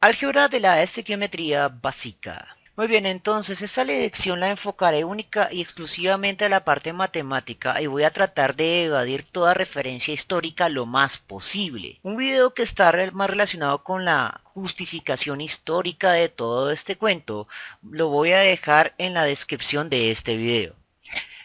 Álgebra de la estequiometría básica. Muy bien, entonces esta lección la enfocaré única y exclusivamente a la parte matemática y voy a tratar de evadir toda referencia histórica lo más posible. Un video que está más relacionado con la justificación histórica de todo este cuento lo voy a dejar en la descripción de este video.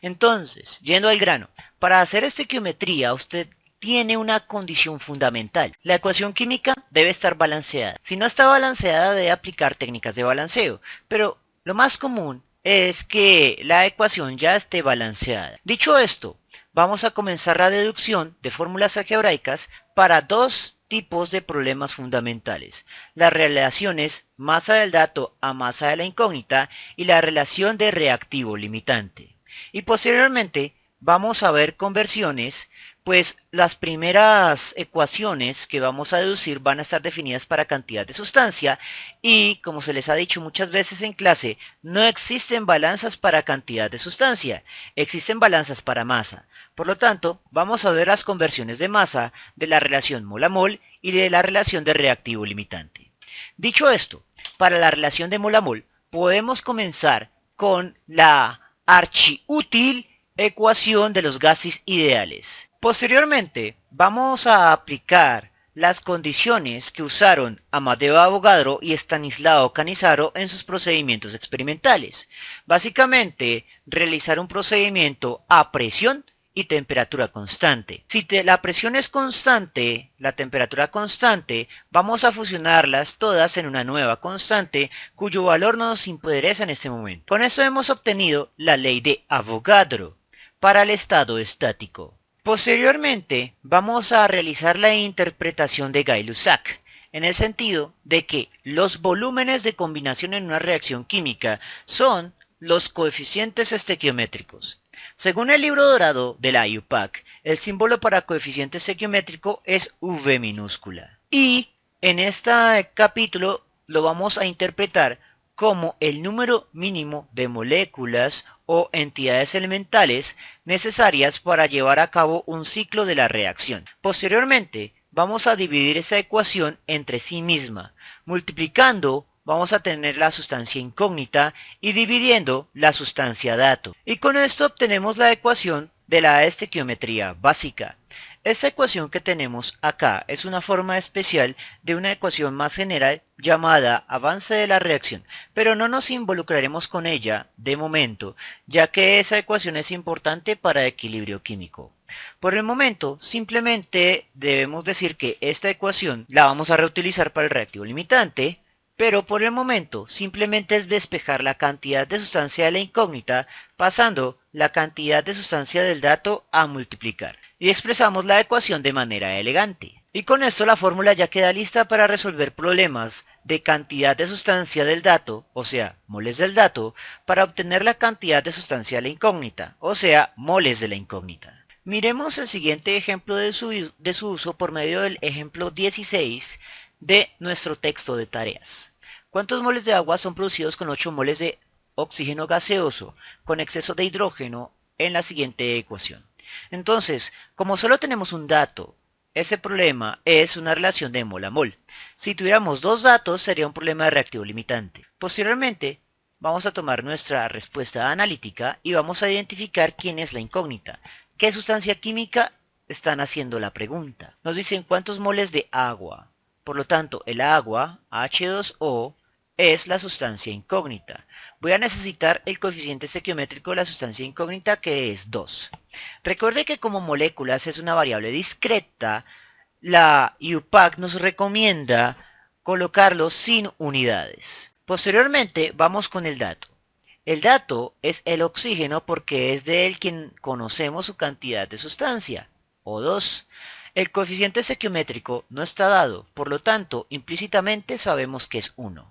Entonces, yendo al grano, para hacer estequiometría usted tiene una condición fundamental. La ecuación química debe estar balanceada. Si no está balanceada, debe aplicar técnicas de balanceo, pero lo más común es que la ecuación ya esté balanceada. Dicho esto, vamos a comenzar la deducción de fórmulas algebraicas para dos tipos de problemas fundamentales: las relaciones masa del dato a masa de la incógnita y la relación de reactivo limitante. Y posteriormente vamos a ver conversiones, pues las primeras ecuaciones que vamos a deducir van a estar definidas para cantidad de sustancia y, como se les ha dicho muchas veces en clase, no existen balanzas para cantidad de sustancia, existen balanzas para masa. Por lo tanto, vamos a ver las conversiones de masa de la relación mol a mol y de la relación de reactivo limitante. Dicho esto, para la relación de mol a mol podemos comenzar con la archiútil ecuación de los gases ideales. Posteriormente, vamos a aplicar las condiciones que usaron Amadeo Avogadro y Stanislao Cannizzaro en sus procedimientos experimentales. Básicamente, realizar un procedimiento a presión y temperatura constante. Si la presión es constante, la temperatura constante, vamos a fusionarlas todas en una nueva constante cuyo valor no nos interesa en este momento. Con esto hemos obtenido la ley de Avogadro para el estado estático. Posteriormente, vamos a realizar la interpretación de Gay-Lussac, en el sentido de que los volúmenes de combinación en una reacción química son los coeficientes estequiométricos. Según el libro dorado de la IUPAC, el símbolo para coeficiente estequiométrico es V minúscula. Y en este capítulo lo vamos a interpretar como el número mínimo de moléculas o entidades elementales necesarias para llevar a cabo un ciclo de la reacción. Posteriormente, vamos a dividir esa ecuación entre sí misma. Multiplicando, vamos a tener la sustancia incógnita y dividiendo la sustancia dato. Y con esto obtenemos la ecuación de la estequiometría básica. Esta ecuación que tenemos acá es una forma especial de una ecuación más general llamada avance de la reacción, pero no nos involucraremos con ella de momento, ya que esa ecuación es importante para el equilibrio químico. Por el momento, simplemente debemos decir que esta ecuación la vamos a reutilizar para el reactivo limitante, pero por el momento simplemente es despejar la cantidad de sustancia de la incógnita pasando la cantidad de sustancia del dato a multiplicar. Y expresamos la ecuación de manera elegante. Y con esto la fórmula ya queda lista para resolver problemas de cantidad de sustancia del dato, o sea, moles del dato, para obtener la cantidad de sustancia de la incógnita, o sea, moles de la incógnita. Miremos el siguiente ejemplo de su uso por medio del ejemplo 16 de nuestro texto de tareas. ¿Cuántos moles de agua son producidos con 8 moles de oxígeno gaseoso con exceso de hidrógeno en la siguiente ecuación? Entonces, como solo tenemos un dato, ese problema es una relación de mol a mol. Si tuviéramos dos datos, sería un problema de reactivo limitante. Posteriormente, vamos a tomar nuestra respuesta analítica y vamos a identificar quién es la incógnita. ¿Qué sustancia química están haciendo la pregunta? Nos dicen cuántos moles de agua. Por lo tanto, el agua, H2O, es la sustancia incógnita. Voy a necesitar el coeficiente estequiométrico de la sustancia incógnita, que es 2. Recuerde que como moléculas es una variable discreta, la IUPAC nos recomienda colocarlo sin unidades. Posteriormente vamos con el dato. El dato es el oxígeno porque es de él quien conocemos su cantidad de sustancia, O2. El coeficiente estequiométrico no está dado, por lo tanto, implícitamente sabemos que es 1.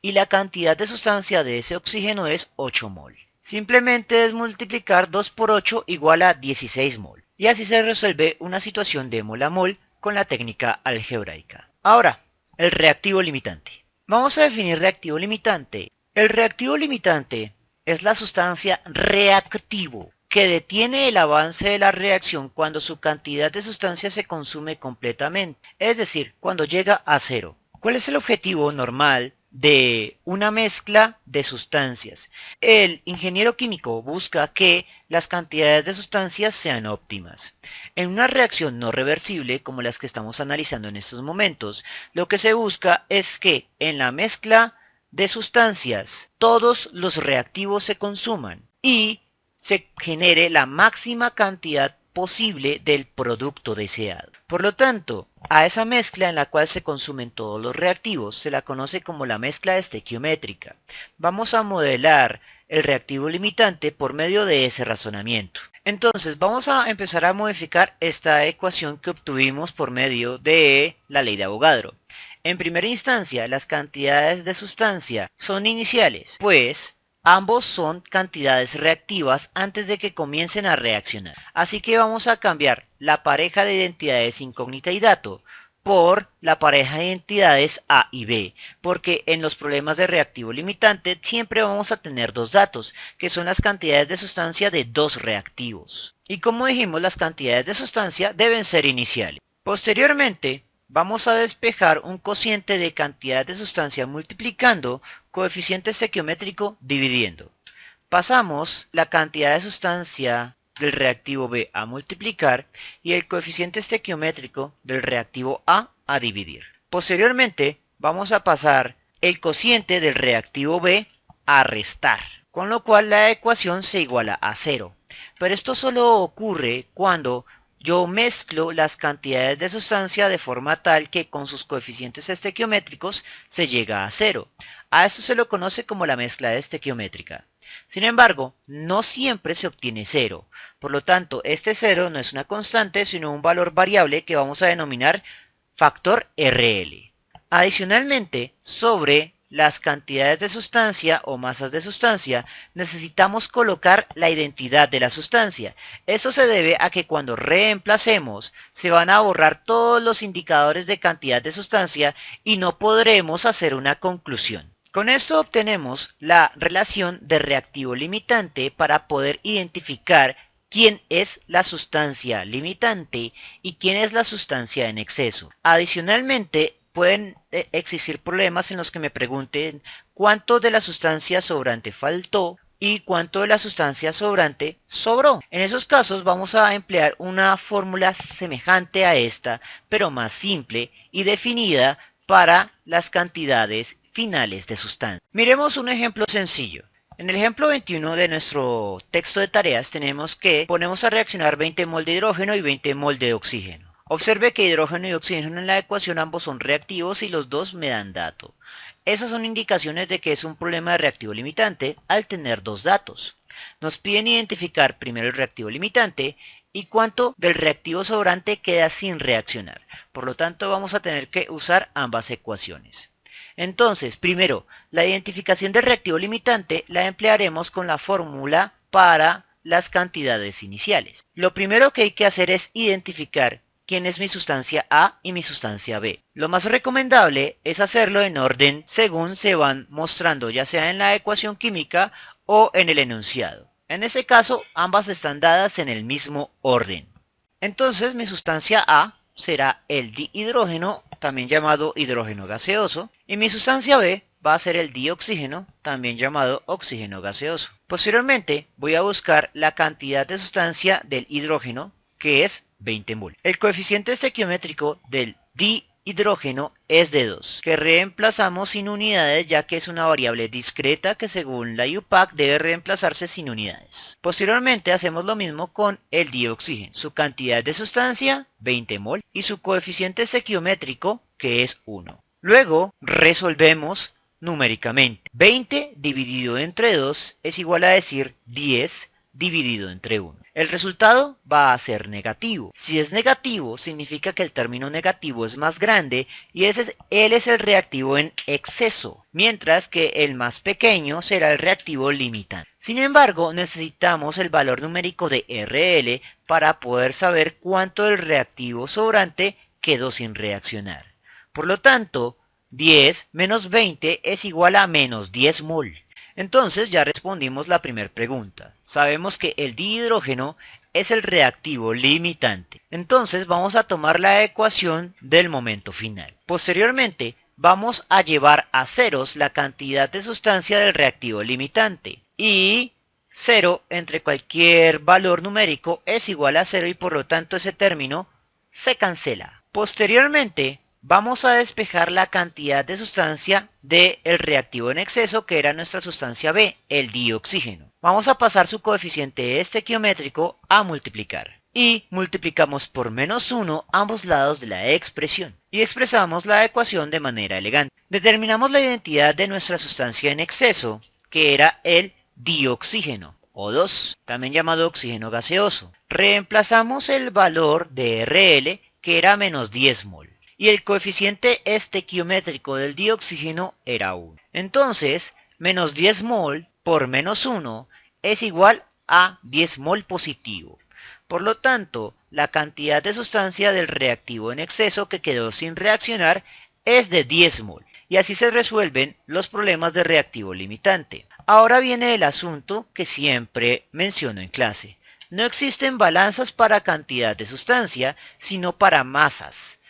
Y la cantidad de sustancia de ese oxígeno es 8 mol. Simplemente es multiplicar 2 por 8 igual a 16 mol. Y así se resuelve una situación de mol a mol con la técnica algebraica. Ahora, el reactivo limitante. Vamos a definir reactivo limitante. El reactivo limitante es la sustancia reactivo que detiene el avance de la reacción cuando su cantidad de sustancia se consume completamente, es decir, cuando llega a cero. ¿Cuál es el objetivo normal de una mezcla de sustancias? El ingeniero químico busca que las cantidades de sustancias sean óptimas. En una reacción no reversible como las que estamos analizando en estos momentos, lo que se busca es que en la mezcla de sustancias todos los reactivos se consuman y se genere la máxima cantidad posible del producto deseado. Por lo tanto, a esa mezcla en la cual se consumen todos los reactivos se la conoce como la mezcla estequiométrica. Vamos a modelar el reactivo limitante por medio de ese razonamiento. Entonces vamos a empezar a modificar esta ecuación que obtuvimos por medio de la ley de Avogadro. En primera instancia, las cantidades de sustancia son iniciales, pues ambos son cantidades reactivas antes de que comiencen a reaccionar. Así que vamos a cambiar la pareja de identidades incógnita y dato por la pareja de identidades A y B, porque en los problemas de reactivo limitante siempre vamos a tener dos datos, que son las cantidades de sustancia de dos reactivos. Y como dijimos, las cantidades de sustancia deben ser iniciales. Posteriormente, vamos a despejar un cociente de cantidad de sustancia multiplicando coeficiente estequiométrico dividiendo. Pasamos la cantidad de sustancia del reactivo B a multiplicar y el coeficiente estequiométrico del reactivo A dividir. Posteriormente vamos a pasar el cociente del reactivo B a restar, con lo cual la ecuación se iguala a 0. Pero esto solo ocurre cuando yo mezclo las cantidades de sustancia de forma tal que con sus coeficientes estequiométricos se llega a 0. A esto se lo conoce como la mezcla estequiométrica. Sin embargo, no siempre se obtiene 0. Por lo tanto, este 0 no es una constante, sino un valor variable que vamos a denominar factor RL. Adicionalmente, sobre las cantidades de sustancia o masas de sustancia, necesitamos colocar la identidad de la sustancia. Eso se debe a que cuando reemplacemos, se van a borrar todos los indicadores de cantidad de sustancia y no podremos hacer una conclusión. Con esto obtenemos la relación de reactivo limitante para poder identificar quién es la sustancia limitante y quién es la sustancia en exceso. Adicionalmente, pueden existir problemas en los que me pregunten cuánto de la sustancia sobrante faltó y cuánto de la sustancia sobrante sobró. En esos casos vamos a emplear una fórmula semejante a esta, pero más simple y definida para las cantidades finales de sustancia. Miremos un ejemplo sencillo. En el ejemplo 21 de nuestro texto de tareas tenemos que ponemos a reaccionar 20 mol de hidrógeno y 20 mol de oxígeno. Observe que hidrógeno y oxígeno en la ecuación ambos son reactivos y los dos me dan dato. Esas son indicaciones de que es un problema de reactivo limitante al tener dos datos. Nos piden identificar primero el reactivo limitante y cuánto del reactivo sobrante queda sin reaccionar. Por lo tanto, vamos a tener que usar ambas ecuaciones. Entonces, primero, la identificación del reactivo limitante la emplearemos con la fórmula para las cantidades iniciales. Lo primero que hay que hacer es identificar quién es mi sustancia A y mi sustancia B. Lo más recomendable es hacerlo en orden según se van mostrando, ya sea en la ecuación química o en el enunciado. En este caso, ambas están dadas en el mismo orden. Entonces, mi sustancia A será el dihidrógeno, también llamado hidrógeno gaseoso, y mi sustancia B va a ser el dioxígeno, también llamado oxígeno gaseoso. Posteriormente, voy a buscar la cantidad de sustancia del hidrógeno, que es 20 mol. El coeficiente estequiométrico del dihidrógeno es de 2, que reemplazamos sin unidades ya que es una variable discreta que según la IUPAC debe reemplazarse sin unidades. Posteriormente hacemos lo mismo con el dioxígeno. Su cantidad de sustancia, 20 mol, y su coeficiente estequiométrico, que es 1. Luego resolvemos numéricamente. 20 dividido entre 2 es igual a decir 10 dividido entre 1. El resultado va a ser negativo. Si es negativo, significa que el término negativo es más grande y él es el reactivo en exceso, mientras que el más pequeño será el reactivo limitante. Sin embargo, necesitamos el valor numérico de RL para poder saber cuánto del reactivo sobrante quedó sin reaccionar. Por lo tanto, 10 menos 20 es igual a menos 10 mol. Entonces ya respondimos la primera pregunta. Sabemos que el dihidrógeno es el reactivo limitante. Entonces vamos a tomar la ecuación del momento final. Posteriormente vamos a llevar a ceros la cantidad de sustancia del reactivo limitante. Y 0 entre cualquier valor numérico es igual a 0 y por lo tanto ese término se cancela. Posteriormente, vamos a despejar la cantidad de sustancia del reactivo en exceso, que era nuestra sustancia B, el dioxígeno. Vamos a pasar su coeficiente estequiométrico a multiplicar. Y multiplicamos por -1 ambos lados de la expresión. Y expresamos la ecuación de manera elegante. Determinamos la identidad de nuestra sustancia en exceso, que era el dioxígeno, O2, también llamado oxígeno gaseoso. Reemplazamos el valor de RL, que era -10 mol. Y el coeficiente estequiométrico del dioxígeno era 1. Entonces, -10 mol por -1 es igual a 10 mol positivo. Por lo tanto, la cantidad de sustancia del reactivo en exceso que quedó sin reaccionar es de 10 mol. Y así se resuelven los problemas de reactivo limitante. Ahora viene el asunto que siempre menciono en clase. No existen balanzas para cantidad de sustancia, sino para masas.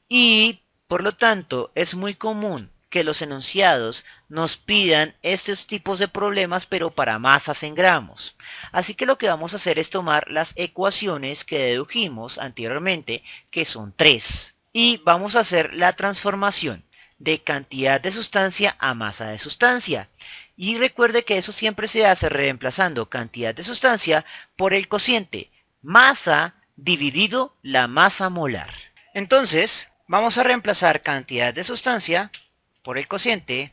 Y, por lo tanto, es muy común que los enunciados nos pidan estos tipos de problemas pero para masas en gramos. Así que lo que vamos a hacer es tomar las ecuaciones que dedujimos anteriormente, que son 3, y vamos a hacer la transformación de cantidad de sustancia a masa de sustancia. Y recuerde que eso siempre se hace reemplazando cantidad de sustancia por el cociente masa dividido la masa molar. Entonces, vamos a reemplazar cantidad de sustancia por el cociente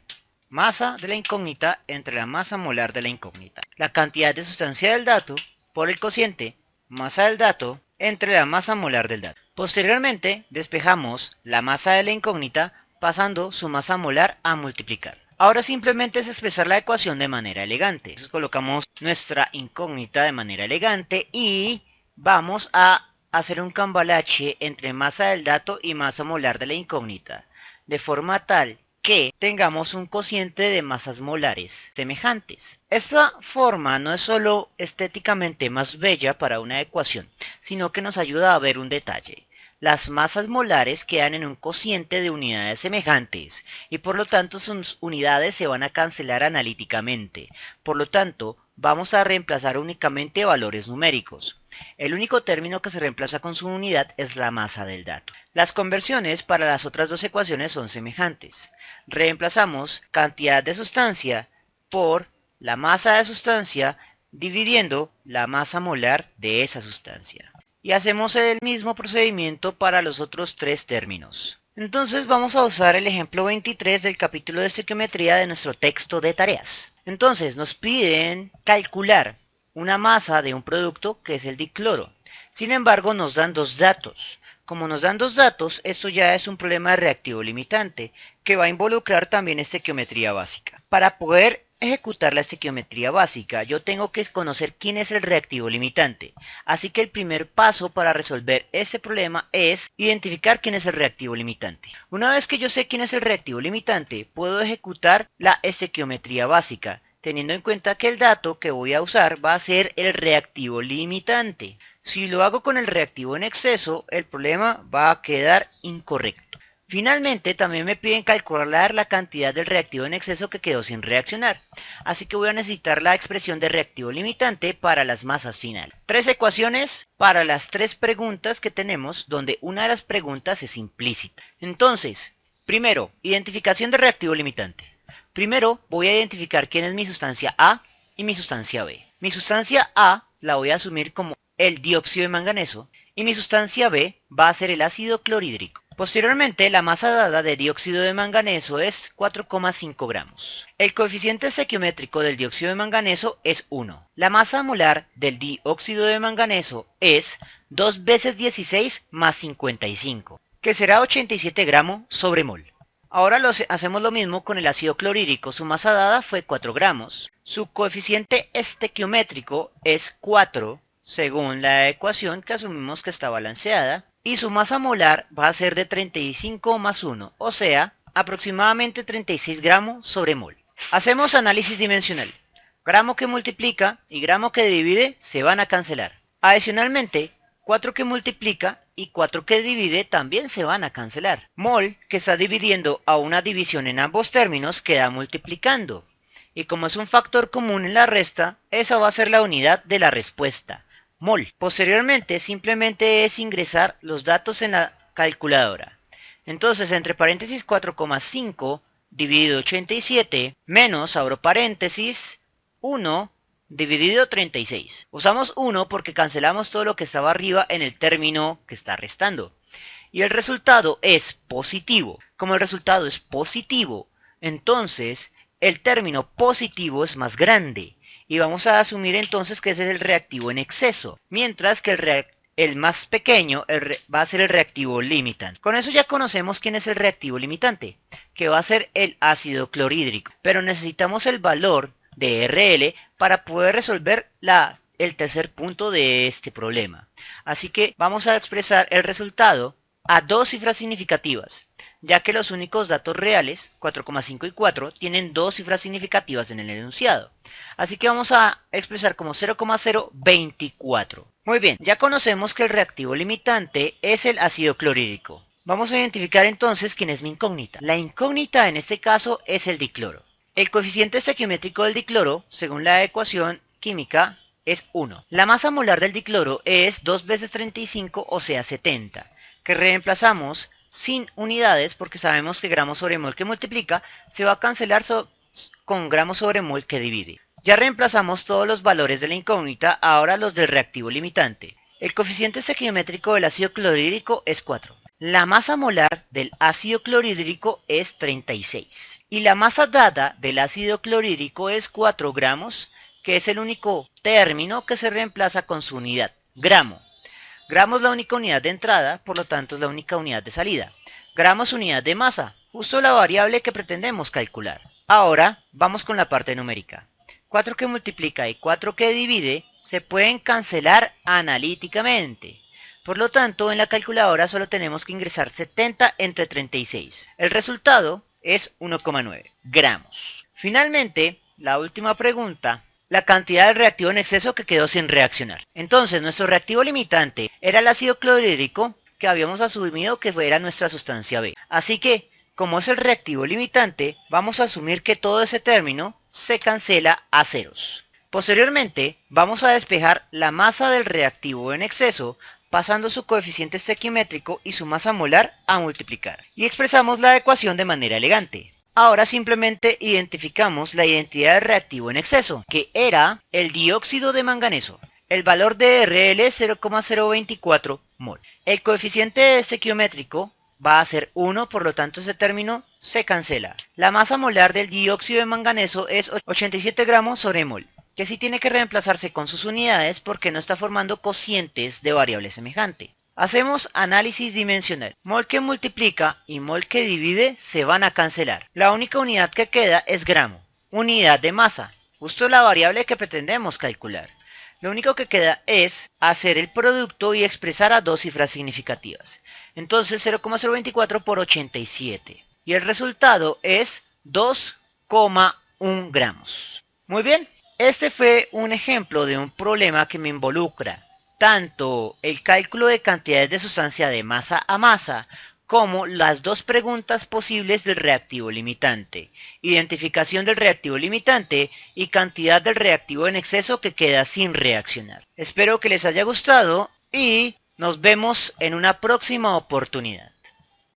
masa de la incógnita entre la masa molar de la incógnita. La cantidad de sustancia del dato por el cociente masa del dato entre la masa molar del dato. Posteriormente, despejamos la masa de la incógnita pasando su masa molar a multiplicar. Ahora simplemente es expresar la ecuación de manera elegante. Entonces colocamos nuestra incógnita de manera elegante y vamos a hacer un cambalache entre masa del dato y masa molar de la incógnita, de forma tal que tengamos un cociente de masas molares semejantes. Esta forma no es solo estéticamente más bella para una ecuación, sino que nos ayuda a ver un detalle. Las masas molares quedan en un cociente de unidades semejantes y por lo tanto sus unidades se van a cancelar analíticamente. Por lo tanto, vamos a reemplazar únicamente valores numéricos. El único término que se reemplaza con su unidad es la masa del dato. Las conversiones para las otras dos ecuaciones son semejantes. Reemplazamos cantidad de sustancia por la masa de sustancia dividiendo la masa molar de esa sustancia. Y hacemos el mismo procedimiento para los otros tres términos. Entonces vamos a usar el ejemplo 23 del capítulo de estequiometría de nuestro texto de tareas. Entonces nos piden calcular una masa de un producto que es el dicloro. Sin embargo nos dan dos datos. Como nos dan dos datos, esto ya es un problema de reactivo limitante que va a involucrar también estequiometría básica. Para poder ejecutar la estequiometría básica, yo tengo que conocer quién es el reactivo limitante. Así que el primer paso para resolver este problema es identificar quién es el reactivo limitante. Una vez que yo sé quién es el reactivo limitante, puedo ejecutar la estequiometría básica, teniendo en cuenta que el dato que voy a usar va a ser el reactivo limitante. Si lo hago con el reactivo en exceso, el problema va a quedar incorrecto. Finalmente, también me piden calcular la cantidad del reactivo en exceso que quedó sin reaccionar. Así que voy a necesitar la expresión de reactivo limitante para las masas finales. Tres ecuaciones para las tres preguntas que tenemos, donde una de las preguntas es implícita. Entonces, primero, identificación de reactivo limitante. Primero, voy a identificar quién es mi sustancia A y mi sustancia B. Mi sustancia A la voy a asumir como el dióxido de manganeso y mi sustancia B va a ser el ácido clorhídrico. Posteriormente, la masa dada de dióxido de manganeso es 4,5 gramos. El coeficiente estequiométrico del dióxido de manganeso es 1. La masa molar del dióxido de manganeso es 2 veces 16 más 55, que será 87 gramos sobre mol. Ahora hacemos lo mismo con el ácido clorhídrico. Su masa dada fue 4 gramos. Su coeficiente estequiométrico es 4, según la ecuación que asumimos que está balanceada. Y su masa molar va a ser de 35 más 1, o sea, aproximadamente 36 gramos sobre mol. Hacemos análisis dimensional. Gramo que multiplica y gramo que divide se van a cancelar. Adicionalmente, 4 que multiplica y 4 que divide también se van a cancelar. Mol, que está dividiendo a una división en ambos términos, queda multiplicando. Y como es un factor común en la resta, esa va a ser la unidad de la respuesta, mol. Posteriormente simplemente es ingresar los datos en la calculadora. Entonces entre paréntesis 4,5 dividido 87 menos, abro paréntesis, 1 dividido 36. Usamos 1 porque cancelamos todo lo que estaba arriba en el término que está restando. Y el resultado es positivo. Como el resultado es positivo, entonces el término positivo es más grande. Y vamos a asumir entonces que ese es el reactivo en exceso. Mientras que el más pequeño va a ser el reactivo limitante. Con eso ya conocemos quién es el reactivo limitante, que va a ser el ácido clorhídrico. Pero necesitamos el valor de RL para poder resolver el tercer punto de este problema. Así que vamos a expresar el resultado a dos cifras significativas, ya que los únicos datos reales, 4,5 y 4, tienen dos cifras significativas en el enunciado. Así que vamos a expresar como 0,024. Muy bien, ya conocemos que el reactivo limitante es el ácido clorhídrico. Vamos a identificar entonces quién es mi incógnita. La incógnita en este caso es el dicloro. El coeficiente estequiométrico del dicloro, según la ecuación química, es 1. La masa molar del dicloro es 2 veces 35, o sea 70, que reemplazamos sin unidades porque sabemos que gramos sobre mol que multiplica se va a cancelar con gramos sobre mol que divide. Ya reemplazamos todos los valores de la incógnita, ahora los del reactivo limitante. El coeficiente estequiométrico del ácido clorhídrico es 4. La masa molar del ácido clorhídrico es 36. Y la masa dada del ácido clorhídrico es 4 gramos, que es el único término que se reemplaza con su unidad, gramo. Gramo es la única unidad de entrada, por lo tanto es la única unidad de salida. Gramo es unidad de masa, justo la variable que pretendemos calcular. Ahora vamos con la parte numérica. 4 que multiplica y 4 que divide se pueden cancelar analíticamente. Por lo tanto, en la calculadora solo tenemos que ingresar 70 entre 36. El resultado es 1,9 gramos. Finalmente, la última pregunta, la cantidad del reactivo en exceso que quedó sin reaccionar. Entonces, nuestro reactivo limitante era el ácido clorhídrico, que habíamos asumido que era nuestra sustancia B. Así que, como es el reactivo limitante, vamos a asumir que todo ese término se cancela a ceros. Posteriormente, vamos a despejar la masa del reactivo en exceso, pasando su coeficiente estequiométrico y su masa molar a multiplicar. Y expresamos la ecuación de manera elegante. Ahora simplemente identificamos la identidad del reactivo en exceso, que era el dióxido de manganeso. El valor de RL es 0,024 mol. El coeficiente estequiométrico va a ser 1, por lo tanto ese término se cancela. La masa molar del dióxido de manganeso es 87 gramos sobre mol, que sí tiene que reemplazarse con sus unidades porque no está formando cocientes de variable semejante. Hacemos análisis dimensional. Mol que multiplica y mol que divide se van a cancelar. La única unidad que queda es gramo, unidad de masa, justo la variable que pretendemos calcular. Lo único que queda es hacer el producto y expresar a dos cifras significativas. Entonces 0,024 por 87. Y el resultado es 2,1 gramos. Muy bien, este fue un ejemplo de un problema que me involucra tanto el cálculo de cantidades de sustancia de masa a masa, como las dos preguntas posibles del reactivo limitante, identificación del reactivo limitante y cantidad del reactivo en exceso que queda sin reaccionar. Espero que les haya gustado y nos vemos en una próxima oportunidad.